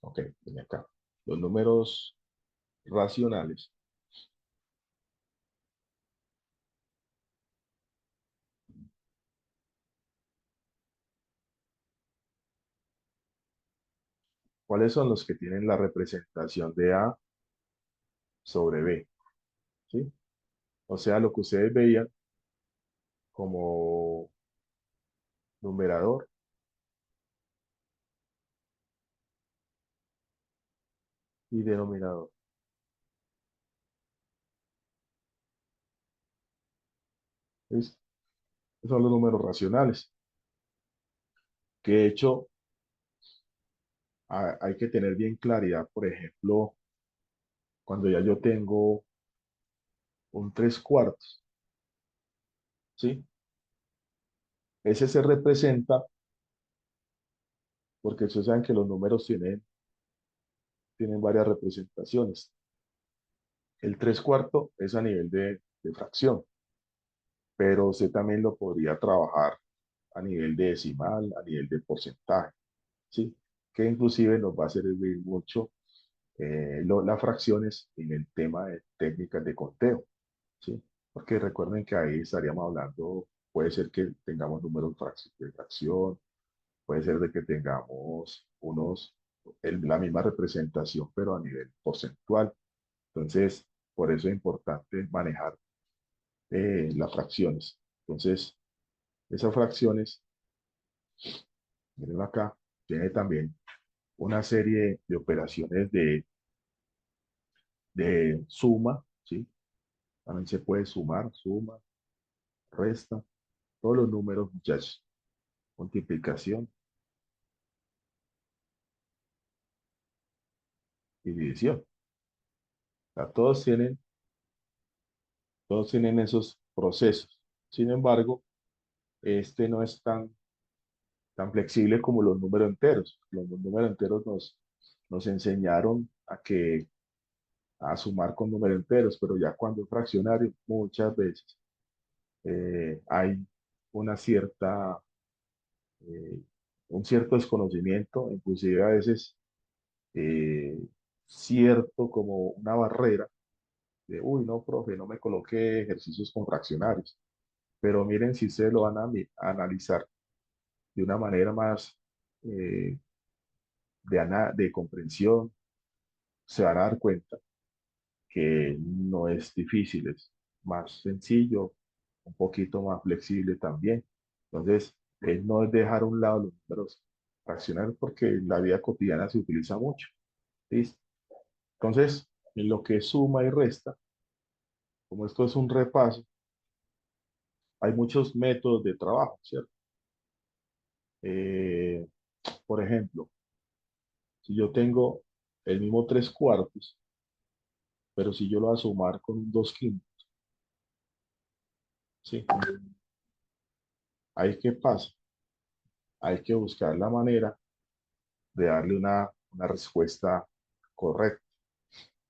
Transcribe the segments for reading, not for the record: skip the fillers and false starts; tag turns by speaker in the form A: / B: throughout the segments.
A: Ok, ven acá. Los números racionales, ¿cuáles son los que tienen la representación de A sobre B? ¿Sí? O sea, lo que ustedes veían como numerador y denominador. ¿Listo? Esos son los números racionales, que de hecho hay que tener bien claridad, por ejemplo, cuando ya yo tengo un 3 cuartos, ¿sí? Ese se representa, porque ustedes saben que los números tienen varias representaciones. El 3 cuartos es a nivel de fracción, pero usted también lo podría trabajar a nivel de decimal, a nivel de porcentaje, ¿sí? Que inclusive nos va a servir mucho las fracciones en el tema de técnicas de conteo, ¿sí? Porque recuerden que ahí estaríamos hablando, puede ser que tengamos números de fracción, puede ser de que tengamos la misma representación, pero a nivel porcentual. Entonces, por eso es importante manejar las fracciones. Entonces, esas fracciones, miren acá, tiene también una serie de operaciones de suma, ¿sí? También se puede sumar, suma, resta, todos los números, muchachos, multiplicación y división. O sea, todos tienen esos procesos. Sin embargo, este no es tan flexible como los números enteros. Los números enteros nos enseñaron a sumar con números enteros, pero ya cuando es fraccionario, muchas veces hay una eh, un cierto desconocimiento, inclusive a veces eh, cierto como una barrera de, uy, no, profe, no me coloqué ejercicios con fraccionarios. Pero miren, si ustedes lo van a analizar de una manera más eh, de comprensión, se van a dar cuenta que no es difícil, es más sencillo, un poquito más flexible también. Entonces, no es dejar a un lado los números fraccionarios porque en la vida cotidiana se utiliza mucho. ¿Listo? Entonces, en lo que es suma y resta, como esto es un repaso, hay muchos métodos de trabajo, ¿cierto? Eh, por ejemplo, si yo tengo el mismo 3 cuartos, pero si yo lo voy a sumar con un 2 quintos, ¿sí? Ahí qué pasa, hay que buscar la manera de darle una respuesta correcta.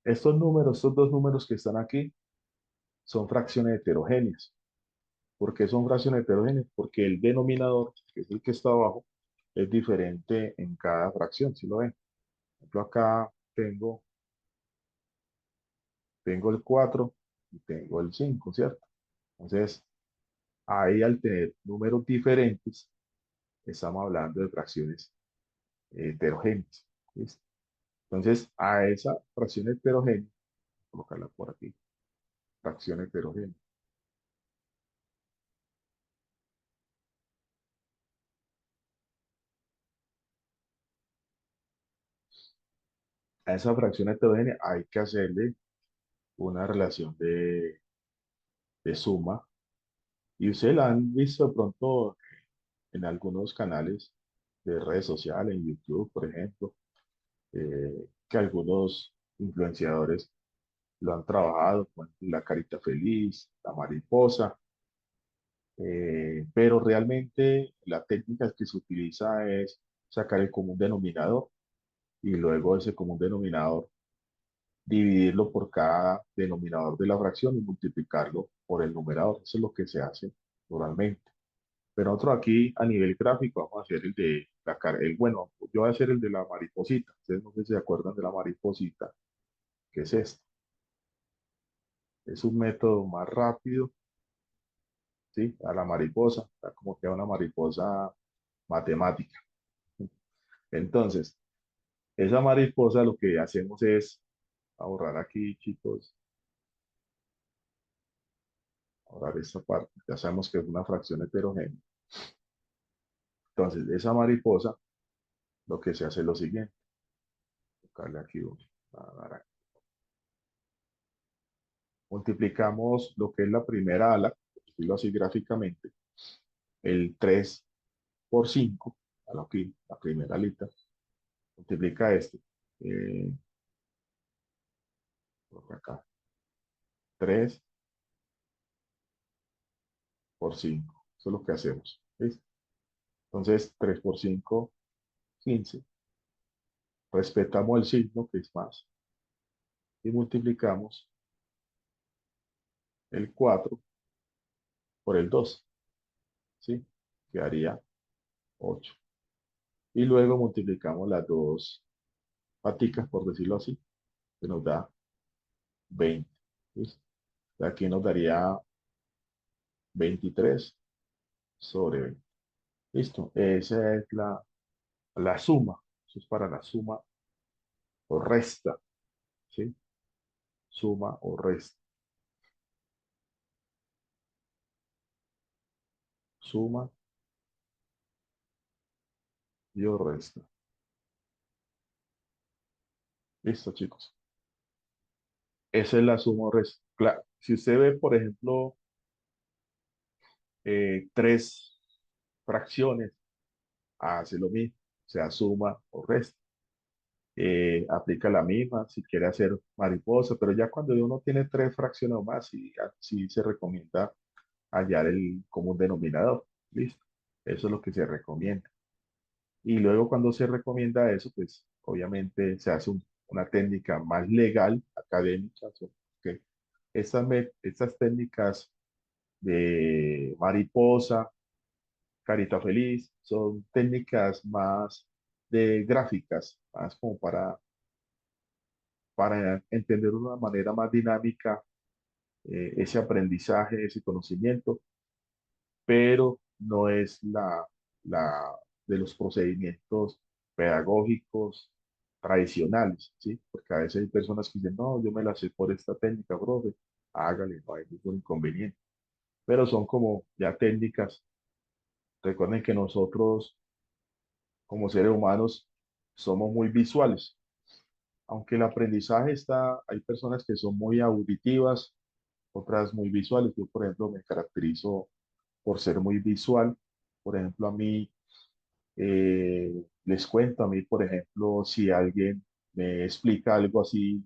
A: Estos dos números que están aquí, son fracciones heterogéneas. ¿Por qué son fracciones heterogéneas? Porque el denominador, que es el que está abajo, es diferente en cada fracción, ¿sí lo ven? Por ejemplo, acá tengo el 4 y tengo el 5, ¿cierto? Entonces, ahí al tener números diferentes, estamos hablando de fracciones heterogéneas. ¿Listo? Entonces, a esa fracción heterogénea, colocarla por aquí, fracción heterogénea. A esa fracción heterogénea hay que hacerle una relación de suma. Y ustedes la han visto de pronto en algunos canales de redes sociales, en YouTube, por ejemplo, que algunos influenciadores lo han trabajado con la carita feliz, la mariposa, pero realmente la técnica que se utiliza es sacar el común denominador y luego ese común denominador dividirlo por cada denominador de la fracción y multiplicarlo por el numerador. Eso es lo que se hace normalmente. Pero nosotros aquí a nivel gráfico vamos a hacer el de la cara, bueno, yo voy a hacer el de la mariposita. Ustedes no sé si se acuerdan de la mariposita, que es esto. Es un método más rápido, ¿sí? A la mariposa, está como que a una mariposa matemática. Entonces, esa mariposa lo que hacemos es ahorrar aquí, chicos, ahorrar esta parte. Ya sabemos que es una fracción heterogénea. Entonces, esa mariposa, lo que se hace es lo siguiente. Buscarle aquí, a dar aquí. Multiplicamos lo que es la primera ala, por decirlo así gráficamente, el 3 por 5, aquí, la primera alita, multiplica este, eh, por acá, 3 por 5. Eso es lo que hacemos. ¿Listo? Entonces, 3 por 5, 15. Respetamos el signo, que es más, y multiplicamos el 4 por el 2, ¿sí? Quedaría 8. Y luego multiplicamos las dos paticas, por decirlo así, que nos da 20. ¿Listo? Aquí nos daría 23 sobre 20. Listo. Esa es la suma. Eso es para la suma o resta, ¿sí? Suma o resta. Suma y o resta. Listo, chicos. Esa es la suma o resta. Claro, si usted ve, por ejemplo, tres fracciones, hace lo mismo. O sea, suma o resta. Aplica la misma si quiere hacer mariposa, pero ya cuando uno tiene tres fracciones o más, sí se recomienda hallar el común denominador. Listo. Eso es lo que se recomienda. Y luego cuando se recomienda eso, pues obviamente se hace una técnica más legal, académica, que estas técnicas de mariposa, carita feliz, son técnicas más de gráficas, más como para entender de una manera más dinámica ese aprendizaje, ese conocimiento, pero no es la de los procedimientos pedagógicos tradicionales, ¿sí? Porque a veces hay personas que dicen, no, yo me la sé por esta técnica, profe, hágale, no hay ningún inconveniente. Pero son como ya técnicas. Recuerden que nosotros, como seres humanos, somos muy visuales. Aunque el aprendizaje está, hay personas que son muy auditivas, otras muy visuales. Yo, por ejemplo, me caracterizo por ser muy visual. Por ejemplo, a mí, les cuento, a mí, por ejemplo, si alguien me explica algo así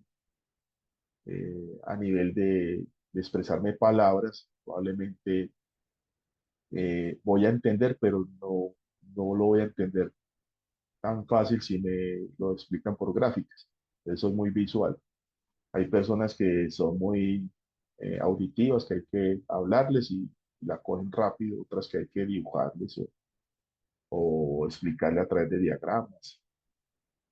A: a nivel de expresarme palabras, probablemente voy a entender, pero no lo voy a entender tan fácil si me lo explican por gráficas. Eso es muy visual. Hay personas que son muy auditivas, que hay que hablarles y la cogen rápido, otras que hay que dibujarles o explicarle a través de diagramas.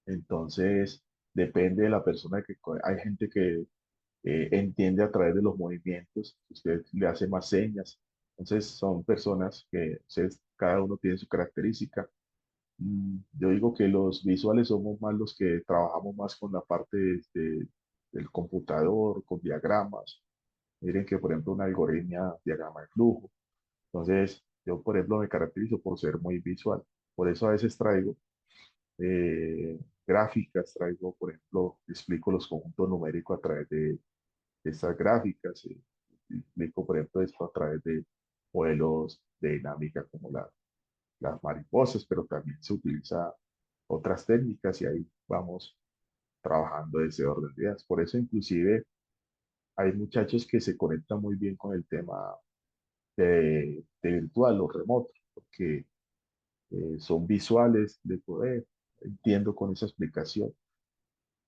A: Entonces, depende de la persona hay gente que entiende a través de los movimientos, usted le hace más señas. Entonces, son personas que cada uno tiene su característica. Yo digo que los visuales somos más los que trabajamos más con la parte del computador, con diagramas. Miren que, por ejemplo, una algoritmia, diagrama de flujo. Entonces, yo, por ejemplo, me caracterizo por ser muy visual. Por eso a veces traigo gráficas, traigo, por ejemplo, explico los conjuntos numéricos a través de estas gráficas. Explico, por ejemplo, esto a través de modelos de dinámica como las mariposas, pero también se utiliza otras técnicas y ahí vamos trabajando ese orden de ideas. Por eso inclusive hay muchachos que se conectan muy bien con el tema de virtual o remoto, porque son visuales de poder, entiendo con esa explicación,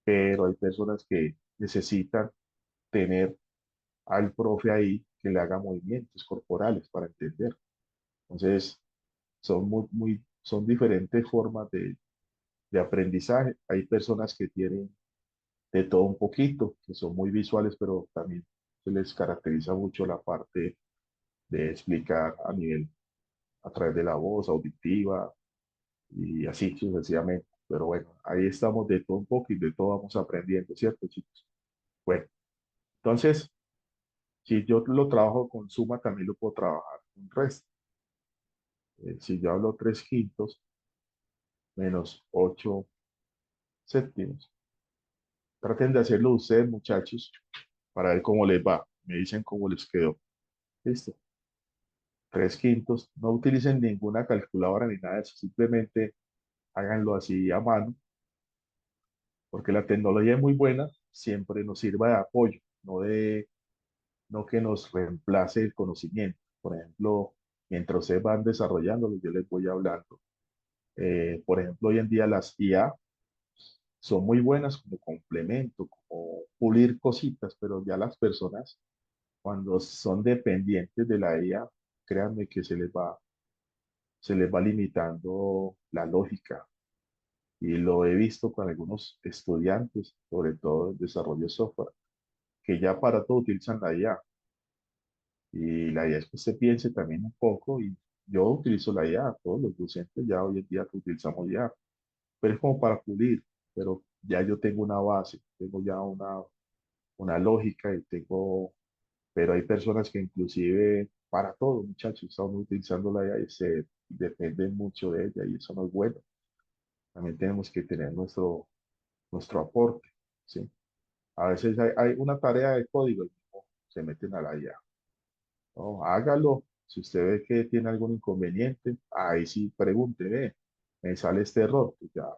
A: pero hay personas que necesitan tener al profe ahí que le haga movimientos corporales para entender. Entonces, son diferentes formas de aprendizaje. Hay personas que tienen de todo un poquito, que son muy visuales, pero también se les caracteriza mucho la parte de explicar a través de la voz auditiva y así sucesivamente. Pero bueno, ahí estamos de todo un poco y de todo vamos aprendiendo, ¿cierto, chicos? Bueno, entonces, si yo lo trabajo con suma, también lo puedo trabajar con resta. Si yo hablo 3 quintos menos 8 séptimos, traten de hacerlo ustedes, muchachos, para ver cómo les va. Me dicen cómo les quedó. Listo. 3 quintos. No utilicen ninguna calculadora ni nada de eso. Simplemente háganlo así a mano, porque la tecnología es muy buena, siempre nos sirva de apoyo, no que nos reemplace el conocimiento. Por ejemplo, mientras ustedes van desarrollándolo, yo les voy hablando. Por ejemplo, hoy en día las IA son muy buenas como complemento, como pulir cositas, pero ya las personas, cuando son dependientes de la IA, créanme que se les va limitando la lógica. Y lo he visto con algunos estudiantes, sobre todo en desarrollo de software, que ya para todo utilizan la IA. Y la idea es que se piense también un poco, y yo utilizo la IA, todos los docentes ya hoy en día utilizamos IA, pero es como para pulir, pero ya yo tengo una base, tengo ya una lógica y tengo, pero hay personas que inclusive para todo, muchachos, están utilizando la IA y se dependen mucho de ella y eso no es bueno. También tenemos que tener nuestro aporte, ¿sí? A veces hay una tarea de código y no, se meten a la IA. No, hágalo. Si usted ve que tiene algún inconveniente, ahí sí pregúnteme, me sale este error, pues ya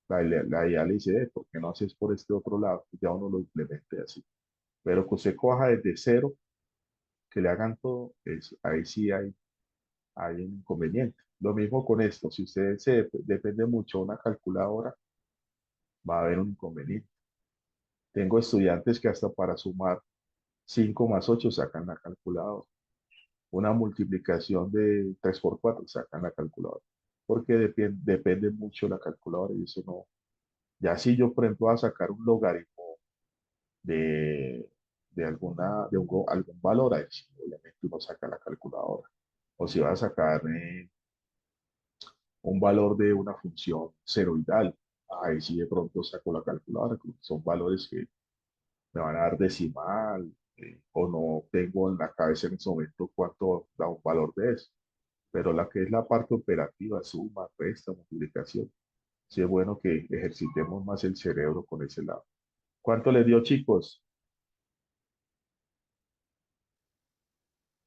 A: la IA le dice, ¿por qué no haces por este otro lado? Pues ya uno lo implemente así. Pero que usted coja desde cero, que le hagan todo, ahí sí hay un inconveniente. Lo mismo con esto, si usted depende mucho de una calculadora, va a haber un inconveniente. Tengo estudiantes que hasta para sumar 5 más 8 sacan la calculadora. Una multiplicación de 3 por 4 sacan la calculadora. Porque depende mucho de la calculadora y eso no. Ya si yo, por ejemplo, voy a sacar un logaritmo de, algún valor, ahí sí, obviamente uno saca la calculadora. O si va a sacar un valor de una función ceroidal, ahí sí de pronto saco la calculadora, porque son valores que me van a dar decimal, o no tengo en la cabeza en ese momento cuánto da un valor de eso. Pero la que es la parte operativa, suma, resta, multiplicación, sí es bueno que ejercitemos más el cerebro con ese lado. ¿Cuánto le dio, chicos?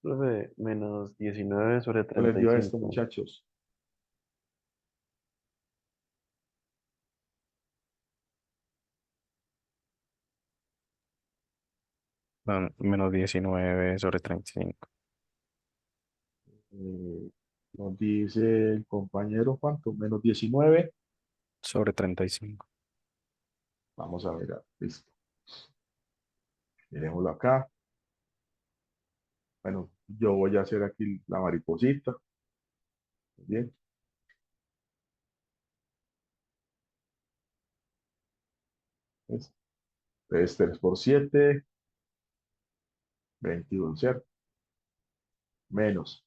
B: Profe, menos 19 sobre
A: ¿Cuánto les
B: treinta y
A: dio a esto,
B: cinco
A: muchachos?
C: Menos 19 sobre 35
A: Eh, Nos dice el compañero, ¿cuánto? Menos 19.
C: sobre 35.
A: Vamos a ver, listo. Miremoslo acá. Bueno, yo voy a hacer aquí la mariposita. Muy bien. ¿Ves? Entonces, 3 por 7, 21, ¿cierto? Menos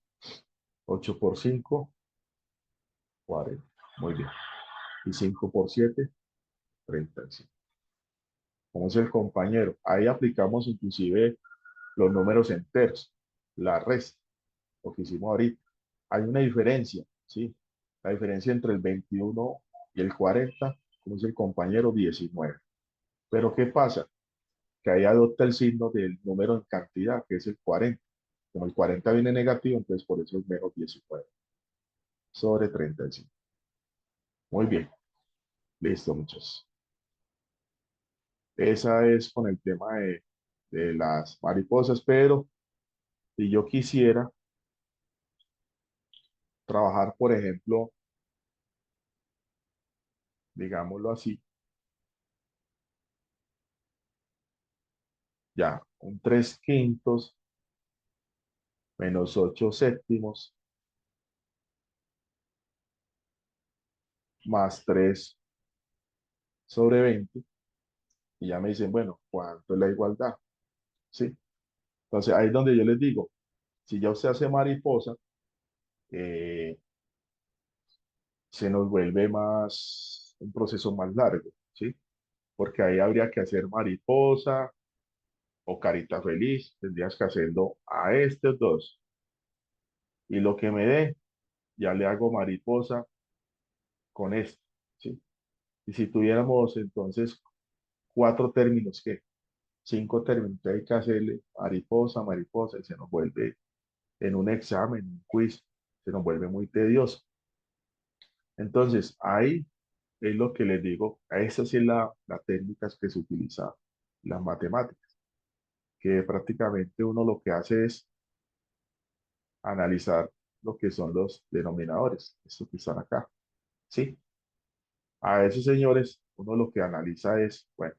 A: 8 por 5, 40. Muy bien. Y 5 por 7, 35. Como es el compañero. Ahí aplicamos inclusive los números enteros, la resta, lo que hicimos ahorita. Hay una diferencia, ¿sí? La diferencia entre el 21 y el 40, como es el compañero, 19. Pero ¿qué pasa? Que ahí adopta el signo del número en cantidad, que es el 40. Como el 40 viene negativo, entonces por eso es menos 19 sobre 35. Muy bien, listo, muchachos. Esa es con el tema de las mariposas, pero si yo quisiera trabajar, por ejemplo, digámoslo así, ya, un 3 quintos menos 8 séptimos más 3 sobre 20, y ya me dicen, bueno, ¿cuánto es la igualdad? ¿Sí? Entonces ahí es donde yo les digo, si ya usted hace mariposa, eh, se nos vuelve más, un proceso más largo, ¿sí? Porque ahí habría que hacer mariposa o carita feliz, tendrías que hacerlo a estos dos. Y lo que me dé, ya le hago mariposa con esto, ¿sí? Y si tuviéramos entonces 4 términos, ¿qué? 5 términos, entonces hay que hacerle mariposa, mariposa, y se nos vuelve en un examen, un quiz, se nos vuelve muy tedioso. Entonces, ahí es lo que les digo, esa sí es la técnica que se utiliza en las matemáticas, que prácticamente uno lo que hace es analizar lo que son los denominadores, estos que están acá, ¿sí? A esos señores, uno lo que analiza es, bueno,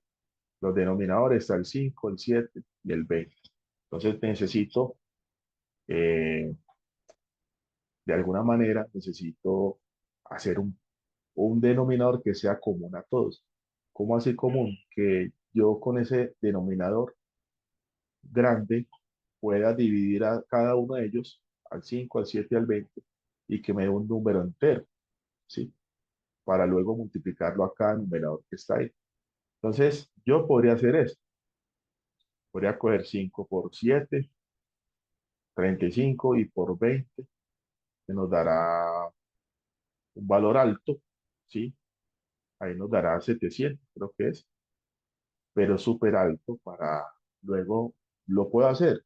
A: los denominadores está el 5, el 7 y el 20. Entonces necesito, eh, de alguna manera, necesito hacer un denominador que sea común a todos. ¿Cómo así común? Que yo con ese denominador grande pueda dividir a cada uno de ellos, al 5, al 7 y al 20, y que me dé un número entero, ¿sí? Para luego multiplicarlo a cada numerador que está ahí. Entonces, yo podría hacer esto. Podría coger 5 por 7, 35, y por 20, que nos dará un valor alto, ¿sí? Ahí nos dará 700, creo que es, pero súper alto para luego, lo puedo hacer,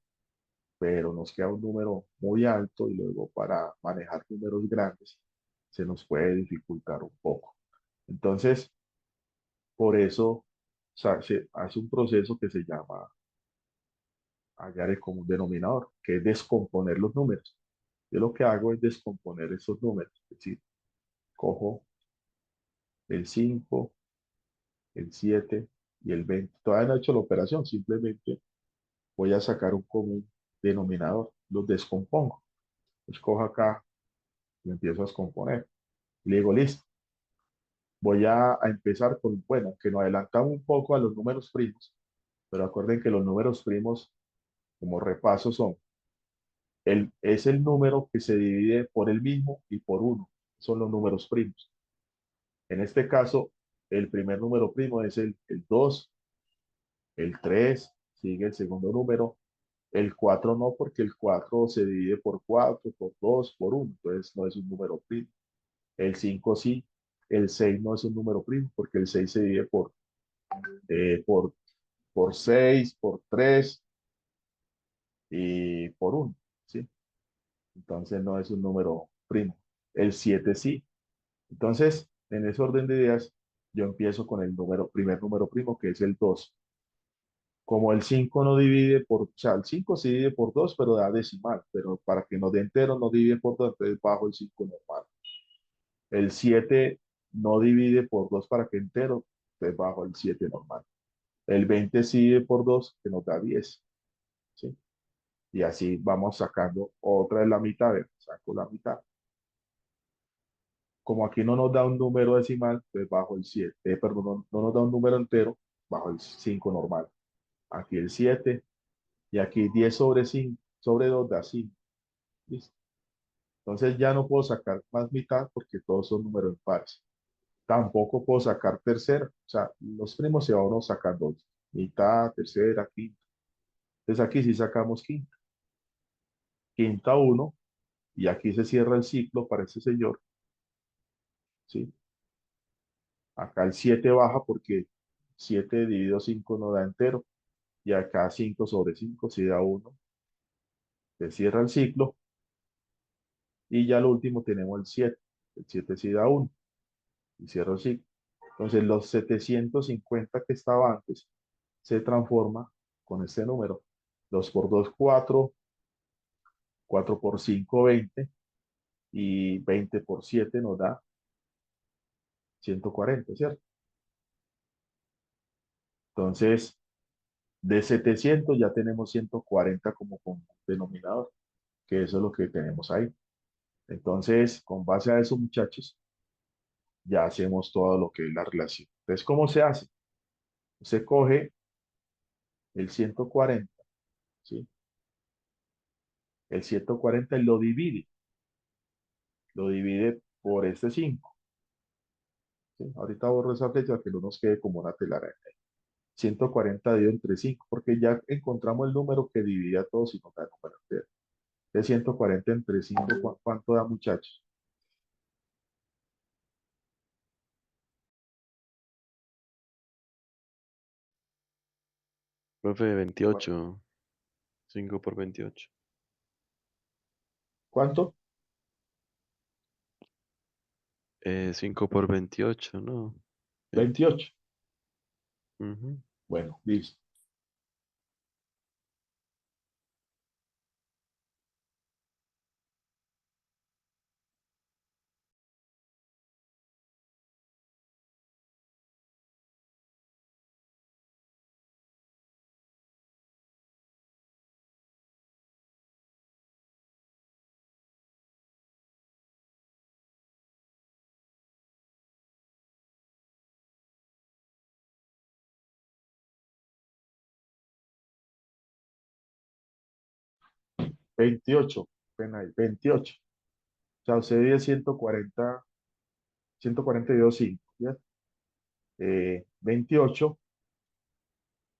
A: pero nos queda un número muy alto y luego para manejar números grandes se nos puede dificultar un poco. Entonces, por eso se hace un proceso que se llama hallar el común denominador, que es descomponer los números. Yo lo que hago es descomponer esos números, es decir, cojo el 5, el 7 y el 20. Todavía no he hecho la operación, simplemente voy a sacar un común denominador, los descompongo. Escojo acá y empiezo a descomponer. Y le digo, listo, voy a empezar con, bueno, que nos adelantamos un poco a los números primos, pero acuerden que los números primos, como repaso, es el número que se divide por el mismo y por uno. Son los números primos. En este caso, el primer número primo es el 2, el 3 sigue el segundo número, el 4 no, porque el 4 se divide por 4, por 2, por uno, entonces no es un número primo. El 5 sí, el 6 no es un número primo, porque el 6 se divide eh, por, por 6, por 3 y por uno, ¿sí? Entonces no es un número primo. El 7 sí. Entonces, en ese orden de ideas, yo empiezo con el primer número primo, que es el 2. Como el 5 no divide o sea, el 5 sí divide por 2, pero da decimal, pero para que nos dé entero no divide por 2, entonces bajo el 5 normal. El 7 no divide por 2 para que entero, entonces bajo el 7 normal. El 20 sí divide por 2, que nos da 10, ¿sí? Y así vamos sacando otra de la mitad, saco la mitad. Como aquí no nos da un número decimal, pues bajo el 7, perdón, no nos da un número entero, bajo el 5 normal. Aquí el 7 y aquí 10 sobre 5, sobre 2 da 5. ¿Listo? Entonces ya no puedo sacar más mitad porque todos son números impares. Tampoco puedo sacar tercera, o sea, los primos se van uno sacando mitad, tercera, quinta. Entonces aquí sí sacamos quinta, quinta uno, y aquí se cierra el ciclo para este señor, ¿sí? Acá el 7 baja porque 7 dividido 5 no da entero, y acá 5 sobre 5 sí da 1. Se cierra el ciclo, y ya lo último tenemos el 7. El 7 sí da 1, y cierro el ciclo. Entonces los 750 que estaba antes se transforma con este número. 2 por 2, 4, 4 por 5, 20, y 20 por 7 nos da 140, ¿cierto? Entonces, de 700 ya tenemos 140 como denominador, que eso es lo que tenemos ahí. Entonces, con base a eso, muchachos, ya hacemos todo lo que es la relación. Entonces, ¿cómo se hace? Se coge el 140, ¿sí? El 140 y lo divide por este 5, ¿sí? Ahorita borro esa flecha que no nos quede como una telaraña. 140 dividido entre 5 porque ya encontramos el número que divide a todos y nos da el número entero. De 140 entre 5, ¿cuánto da, muchachos?
B: Profe, 28. 5 por 28.
A: ¿Cuánto?
B: 5 por 28, ¿no? 20.
A: 28.
B: Ujú.
A: Bueno, listo. Veintiocho. Ven ahí, 28. O sea, usted divide 140, 142, 5, ¿ya? 28,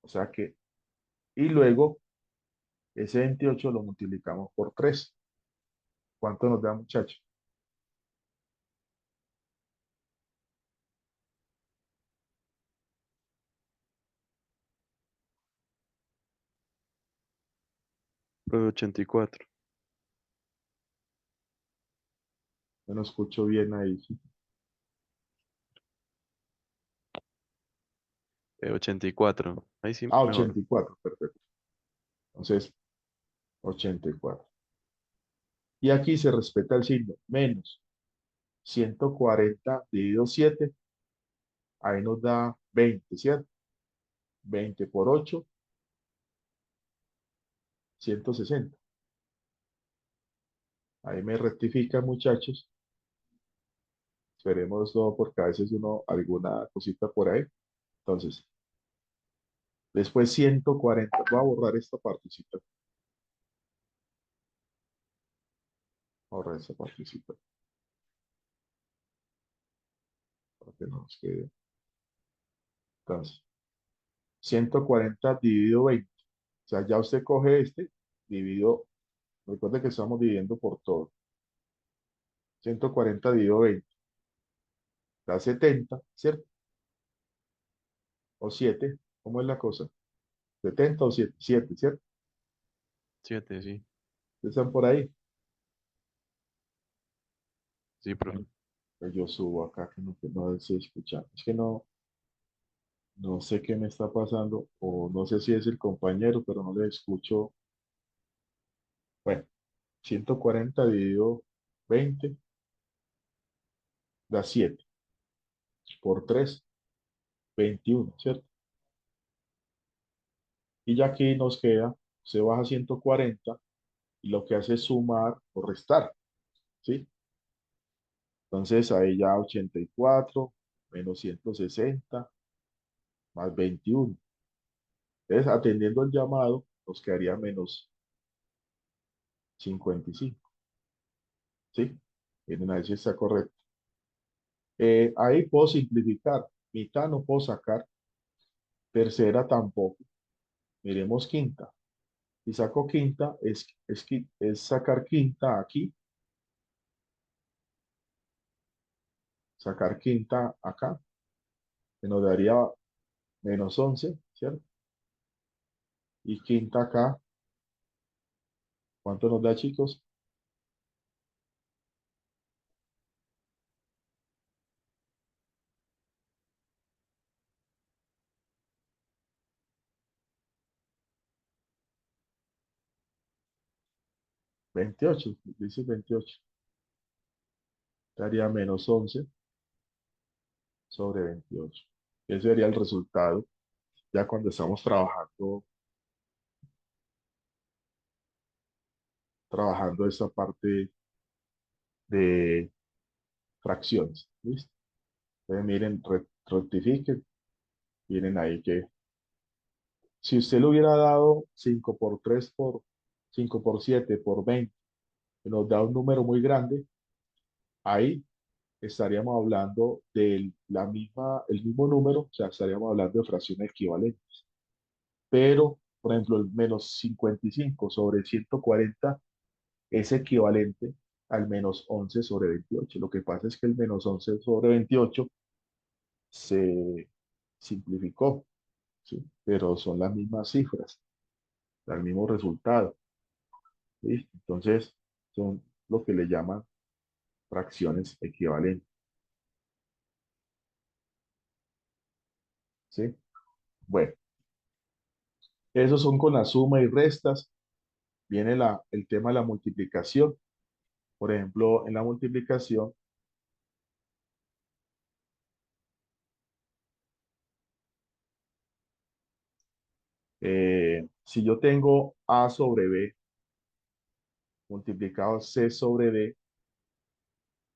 A: o sea que, y luego ese 28 lo multiplicamos por 3. ¿Cuánto nos da, muchachos?
B: Profe, 84.
A: Yo no escucho bien ahí.
B: 84. Ahí sí,
A: Ah,
B: mejor.
A: 84, perfecto. Entonces, 84. Y aquí se respeta el signo, menos 140 dividido 7, ahí nos da 20, ¿cierto? 20 por 8, 160. Ahí me rectifican, muchachos. Esperemos todo porque a veces uno, alguna cosita por ahí. Entonces, después 140. Voy a borrar esta partecita. Borrar esta partecita para que no nos quede. Entonces, 140 dividido 20. O sea, ya usted coge este, dividido. Recuerde que estamos dividiendo por todo. 140 dividido 20. Da 70, ¿cierto? O 7. ¿Cómo es la cosa? 70 o 7, 7, ¿cierto?
B: 7, sí.
A: Están por ahí.
B: Sí, profe.
A: Pues yo subo acá que no se escucha. Es que no, no sé qué me está pasando, o no sé si es el compañero, pero no le escucho. Bueno, 140 dividido 20 da 7 por 3, 21, ¿cierto? Y ya aquí nos queda, se baja 140 y lo que hace es sumar o restar, ¿sí? Entonces ahí ya 84 menos 160 más 21. Entonces, atendiendo el llamado, nos quedaría menos 55, ¿sí? Miren a ver si está correcto. Ahí puedo simplificar. Mitad no puedo sacar. Tercera tampoco. Miremos quinta. Si saco quinta, es sacar quinta aquí, sacar quinta acá, que nos daría menos 11, ¿cierto? Y quinta acá, ¿cuánto nos da, chicos? 28, dice 28. Daría menos 11 sobre 28. Ese sería el resultado ya cuando estamos trabajando esta parte de fracciones. ¿Listo? Entonces, miren, rectifiquen, miren ahí que si usted le hubiera dado 5 por 3 por 5 por 7 por 20, que nos da un número muy grande, ahí estaríamos hablando el mismo número, o sea, estaríamos hablando de fracciones equivalentes. Pero, por ejemplo, el menos 55 sobre 140 es equivalente al menos 11 sobre 28. Lo que pasa es que el menos 11 sobre 28 se simplificó, ¿sí? Pero son las mismas cifras, el mismo resultado, ¿sí? Entonces, son lo que le llaman fracciones equivalentes, ¿sí? Bueno, esos son con la suma y restas. Viene el tema de la multiplicación. Por ejemplo, en la multiplicación, si yo tengo A sobre B multiplicado C sobre D,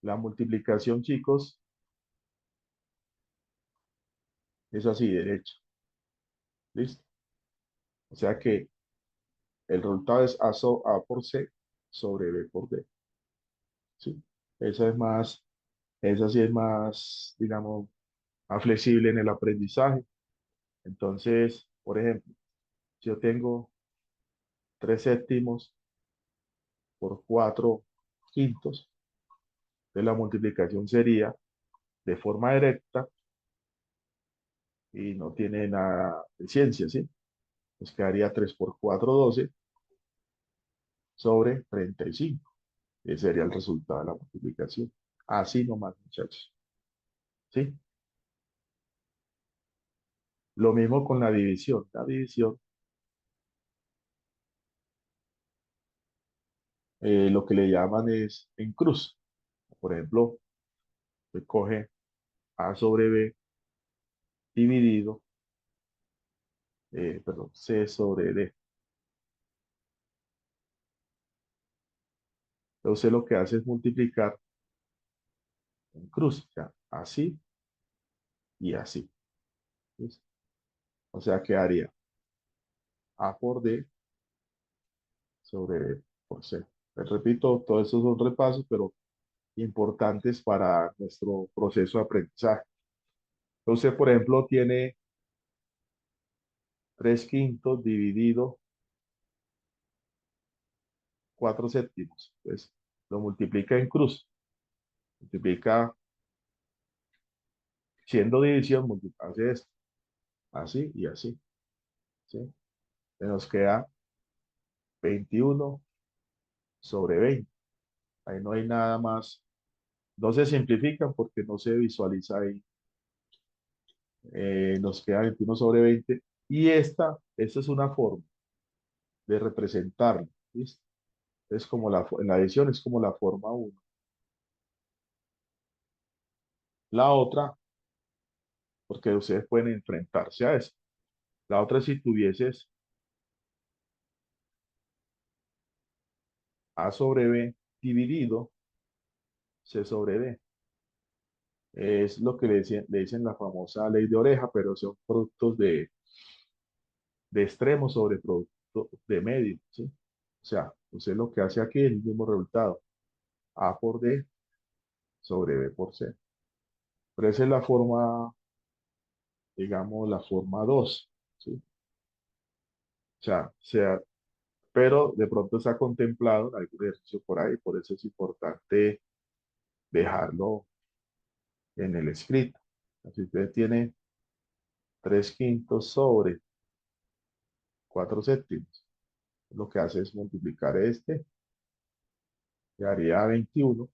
A: la multiplicación, chicos, es así, derecha. ¿Listo? O sea que el resultado es A por C sobre B por D. ¿Sí? Esa es más, esa sí es más, digamos, más flexible en el aprendizaje. Entonces, por ejemplo, si yo tengo 3 séptimos por 4 quintos, entonces la multiplicación sería de forma directa y no tiene nada de ciencia, ¿sí? Nos quedaría 3 por 4 12 sobre 35. Ese sería el resultado de la multiplicación. Así nomás, muchachos. ¿Sí? Lo mismo con la división. La división, lo que le llaman es en cruz. Por ejemplo, se coge A sobre B dividido, perdón, C sobre D. Entonces lo que hace es multiplicar en cruz, o sea, así y así. ¿Listo? O sea, quedaría A por D sobre B por C. Les repito, todos esos son repasos, pero importantes para nuestro proceso de aprendizaje. Entonces, por ejemplo, tiene 3 quintos dividido 4 séptimos. Entonces, lo multiplica en cruz. Multiplica, siendo división, hace esto. Así y así. ¿Sí? Se nos queda 21 sobre 20. Ahí no hay nada más. No se simplifican porque no se visualiza ahí. Nos queda 21 sobre 20. Y esta es una forma de representarlo. ¿Listo? Es como en la edición es como la forma uno. La otra, porque ustedes pueden enfrentarse a eso. La otra, si tuvieses A sobre B dividido C sobre D. Es lo que le dicen la famosa ley de oreja, pero son productos de extremo sobre producto de medio, ¿sí? O sea, usted lo que hace aquí es el mismo resultado. A por D sobre B por C. Pero esa es la forma, digamos, la forma 2, ¿sí? O sea, pero de pronto se ha contemplado algún ejercicio por ahí, por eso es importante dejarlo en el escrito. Si usted tiene 3 quintos sobre 4 séptimos, lo que hace es multiplicar este, que haría 21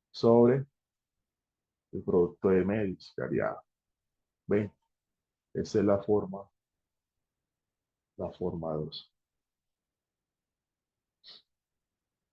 A: sobre el producto de medios, que haría 20. Esa es la forma 2.